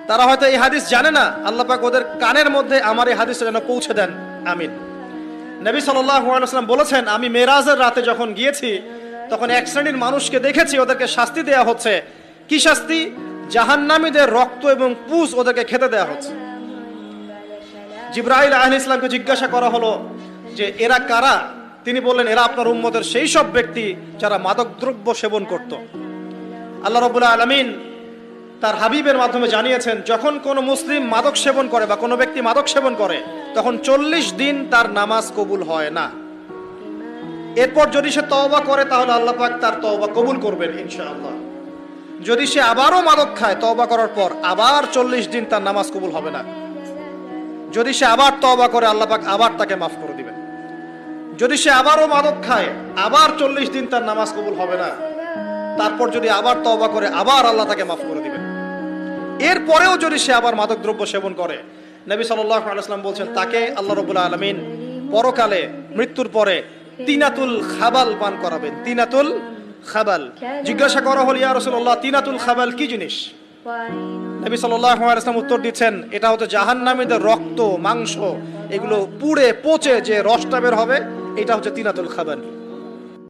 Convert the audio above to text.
তারা হয়তো এই হাদিস জানে না, আল্লাহ পাক ওদের কানের মধ্যে আমার এই হাদিসটা যেন পৌঁছে দেন, আমিন। নবী সাল্লাল্লাহু আলাইহি ওয়াসাল্লাম বলেছেন, আমি মেরাজের রাতে যখন গিয়েছি তখন এক শ্রেণীর মানুষকে দেখেছি, ওদেরকে শাস্তি দেয়া হচ্ছে। কি শাস্তি? জাহান্নামীদের রক্ত এবং পুঁজ ওদেরকে খেতে দেয়া হচ্ছে। জিবরাইল আলাইহিস সালামকে জিজ্ঞাসা করা হলো যে এরা কারা? তিনি বললেন, এরা আপনার উম্মতের সেই সব ব্যক্তি যারা মাদকদ্রব্য সেবন করত। আল্লাহ রাব্বুল আলামিন তার হাবিবের মাধ্যমে জানিয়েছেন, যখন কোনো মুসলিম মাদক সেবন করে বা কোনো ব্যক্তি মাদক সেবন করে তখন 40 দিন তার নামাজ কবুল হয় না। এরপর যদি সে তওবা করে তাহলে আল্লাহ পাক তার তওবা কবুল করবেন ইনশাআল্লাহ। যদি সে আবারও মাদক খায় তওবা করার পর, আবার 40 দিন তার নামাজ কবুল হবে না। যদি সে আবার তওবা করে আল্লাহ পাক আবার তাকে মাফ করে দিবেন। যদি সে আবারও মাদক খায় আবার 40 দিন তার নামাজ কবুল হবে না। তারপর যদি আবার তওবা করে আবার আল্লাহ তাকে মাফ করে দিবেন। এরপরেও যদি সে আবার মাদক দ্রব্য সেবন করে, নবী সাল্লাল্লাহু আলাইহি ওয়াসাল্লাম বলছেন তাকে আল্লাহ রাব্বুল আলামিন পরকালে মৃত্যুর পরে তিনাতুল খাবাল পান করাবেন। তিনাতুল খাবাল। জিজ্ঞাসা করা হল, ইয়া রাসূলুল্লাহ, তিনাতুল খাবাল কি জিনিস? নবী সাল্লাল্লাহু আলাইহি ওয়াসাল্লাম উত্তর দিচ্ছেন, এটা হচ্ছে জাহান্নামীদের রক্ত, মাংস, এগুলো পুড়ে পচে যে রসটা বের হবে, এটা হচ্ছে তিনাতুল খাবাল।